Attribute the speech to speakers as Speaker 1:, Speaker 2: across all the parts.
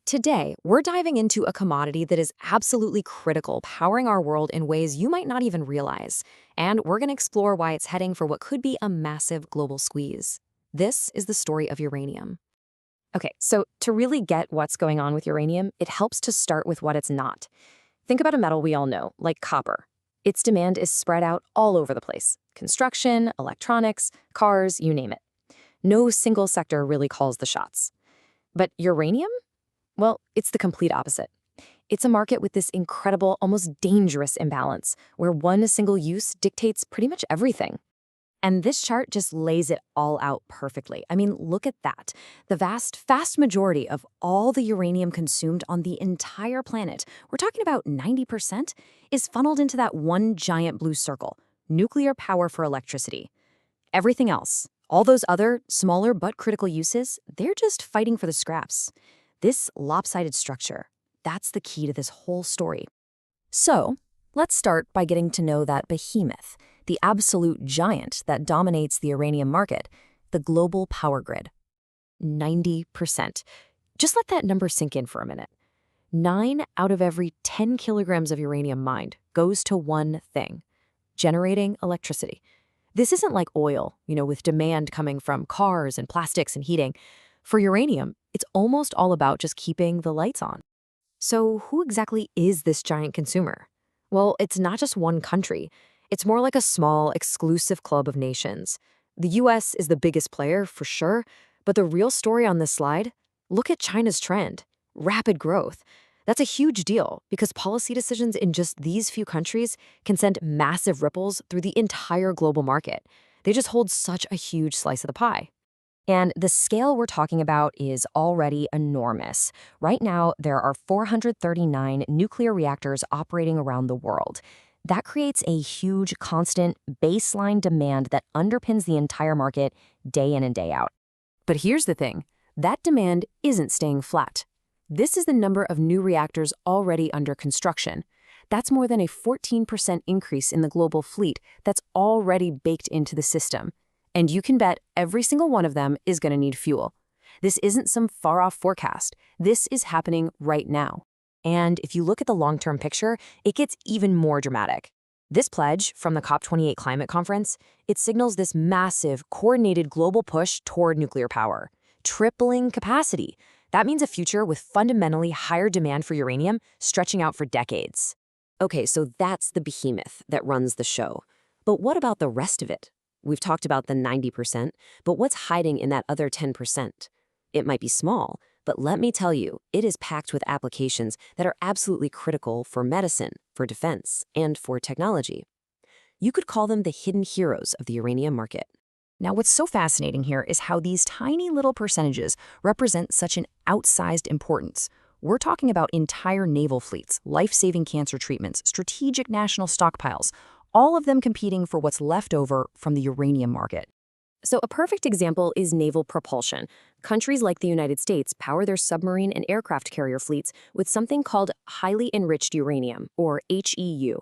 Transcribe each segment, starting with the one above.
Speaker 1: Today, we're diving into a commodity that is absolutely critical, powering our world in ways you might not even realize. And we're going to explore why it's heading for what could be a massive global squeeze. This is the story of uranium. Okay, so to really get what's going on with uranium, it helps to start with what it's not. Think about a metal we all know, like copper. Its demand is spread out all over the place. Construction, electronics, cars, you name it. No single sector really calls the shots. But uranium? Well, it's the complete opposite. It's a market with this incredible, almost dangerous imbalance, where one single use dictates pretty much everything. And this chart just lays it all out perfectly. I mean, look at that. The vast majority of all the uranium consumed on the entire planet, we're talking about 90%, is funneled into that one giant blue circle, nuclear power for electricity. Everything else, all those other, smaller but critical uses, they're just fighting for the scraps. This lopsided structure, that's the key to this whole story. So, let's start by getting to know that behemoth, the absolute giant that dominates the uranium market, the global power grid. 90%. Just let that number sink in for a minute. 9 out of every 10 kilograms of uranium mined goes to one thing: generating electricity. This isn't like oil, with demand coming from cars and plastics and heating. For uranium, it's almost all about just keeping the lights on. So who exactly is this giant consumer? Well, it's not just one country. It's more like a small, exclusive club of nations. The US is the biggest player, for sure, but the real story on this slide? Look at China's trend. Rapid growth. That's a huge deal because policy decisions in just these few countries can send massive ripples through the entire global market. They just hold such a huge slice of the pie. And the scale we're talking about is already enormous. Right now, there are 439 nuclear reactors operating around the world. That creates a huge, constant, baseline demand that underpins the entire market day in and day out. But here's the thing. That demand isn't staying flat. This is the number of new reactors already under construction. That's more than a 14% increase in the global fleet that's already baked into the system. And you can bet every single one of them is going to need fuel. This isn't some far-off forecast. This is happening right now. And if you look at the long-term picture, it gets even more dramatic. This pledge from the COP28 climate conference, it signals this massive, coordinated global push toward nuclear power, tripling capacity. That means a future with fundamentally higher demand for uranium stretching out for decades. Okay, so that's the behemoth that runs the show. But what about the rest of it? We've talked about the 90%, but what's hiding in that other 10%? It might be small, but let me tell you, it is packed with applications that are absolutely critical for medicine, for defense, and for technology. You could call them the hidden heroes of the uranium market. Now, what's so fascinating here is how these tiny little percentages represent such an outsized importance. We're talking about entire naval fleets, life-saving cancer treatments, strategic national stockpiles, all of them competing for what's left over from the uranium market. So a perfect example is naval propulsion. Countries like the United States power their submarine and aircraft carrier fleets with something called highly enriched uranium, or HEU.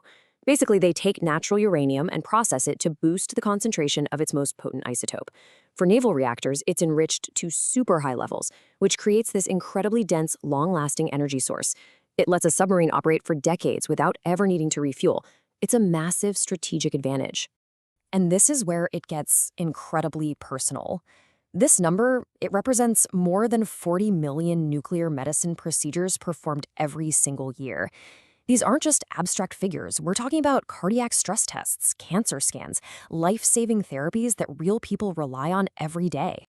Speaker 1: Basically, they take natural uranium and process it to boost the concentration of its most potent isotope. For naval reactors, it's enriched to super high levels, which creates this incredibly dense, long-lasting energy source. It lets a submarine operate for decades without ever needing to refuel. It's a massive strategic advantage. And this is where it gets incredibly personal. This number, it represents more than 40 million nuclear medicine procedures performed every single year. These aren't just abstract figures. We're talking about cardiac stress tests, cancer scans, life-saving therapies that real people rely on every day.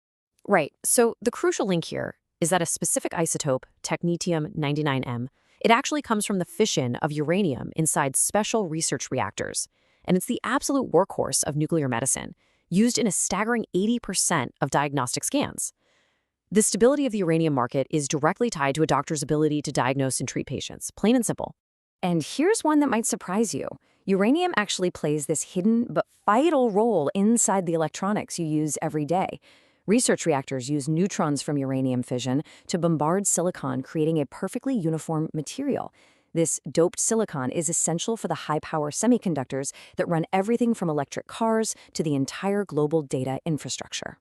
Speaker 1: Right, so the crucial link here is that a specific isotope, technetium-99m, it actually comes from the fission of uranium inside special research reactors. And it's the absolute workhorse of nuclear medicine, used in a staggering 80% of diagnostic scans. The stability of the uranium market is directly tied to a doctor's ability to diagnose and treat patients, plain and simple. And here's one that might surprise you. Uranium actually plays this hidden but vital role inside the electronics you use every day. Research reactors use neutrons from uranium fission to bombard silicon, creating a perfectly uniform material. This doped silicon is essential for the high-power semiconductors that run everything from electric cars to the entire global data infrastructure.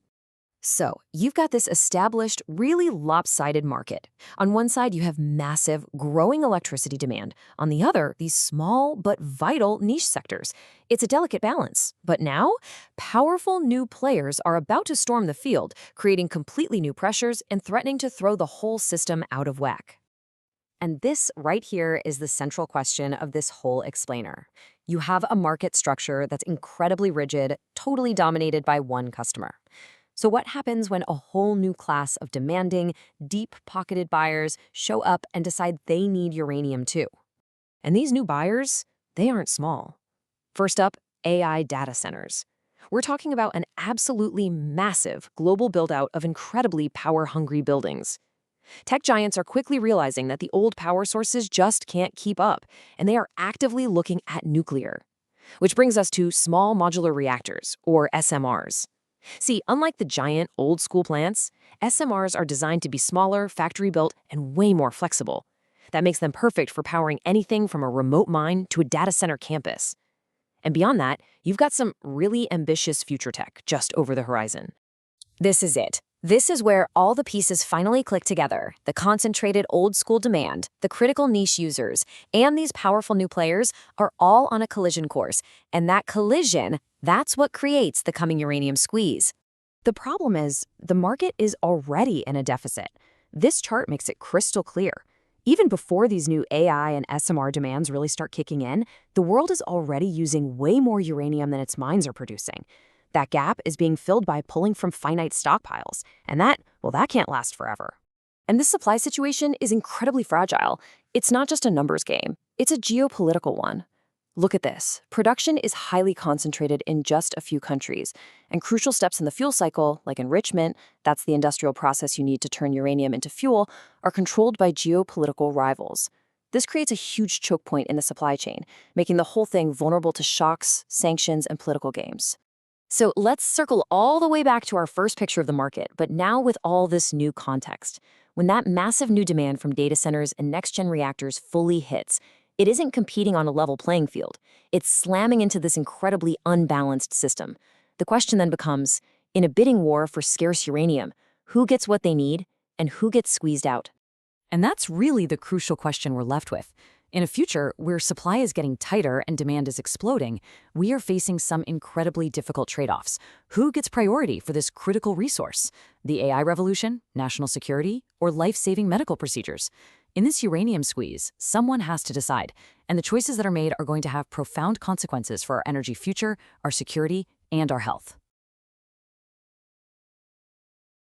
Speaker 1: So, you've got this established, really lopsided market. On one side, you have massive, growing electricity demand. On the other, these small but vital niche sectors. It's a delicate balance. But now, powerful new players are about to storm the field, creating completely new pressures and threatening to throw the whole system out of whack. And this right here is the central question of this whole explainer. You have a market structure that's incredibly rigid, totally dominated by one customer. So what happens when a whole new class of demanding, deep-pocketed buyers show up and decide they need uranium too? And these new buyers, they aren't small. First up, AI data centers. We're talking about an absolutely massive global build-out of incredibly power-hungry buildings. Tech giants are quickly realizing that the old power sources just can't keep up, and they are actively looking at nuclear. Which brings us to small modular reactors, or SMRs. See, unlike the giant, old-school plants, SMRs are designed to be smaller, factory-built, and way more flexible. That makes them perfect for powering anything from a remote mine to a data center campus. And beyond that, you've got some really ambitious future tech just over the horizon. This is it. This is where all the pieces finally click together. The concentrated old-school demand, the critical niche users, and these powerful new players are all on a collision course. And that collision, that's what creates the coming uranium squeeze. The problem is, the market is already in a deficit. This chart makes it crystal clear. Even before these new AI and SMR demands really start kicking in, the world is already using way more uranium than its mines are producing. That gap is being filled by pulling from finite stockpiles, and that can't last forever. And this supply situation is incredibly fragile. It's not just a numbers game, it's a geopolitical one. Look at this. Production is highly concentrated in just a few countries, and crucial steps in the fuel cycle, like enrichment, that's the industrial process you need to turn uranium into fuel, are controlled by geopolitical rivals. This creates a huge choke point in the supply chain, making the whole thing vulnerable to shocks, sanctions, and political games. So let's circle all the way back to our first picture of the market, but now with all this new context. When that massive new demand from data centers and next-gen reactors fully hits, it isn't competing on a level playing field. It's slamming into this incredibly unbalanced system. The question then becomes, in a bidding war for scarce uranium, who gets what they need and who gets squeezed out? And that's really the crucial question we're left with. In a future where supply is getting tighter and demand is exploding, we are facing some incredibly difficult trade-offs. Who gets priority for this critical resource? The AI revolution, national security, or life-saving medical procedures? In this uranium squeeze, someone has to decide, and the choices that are made are going to have profound consequences for our energy future, our security, and our health.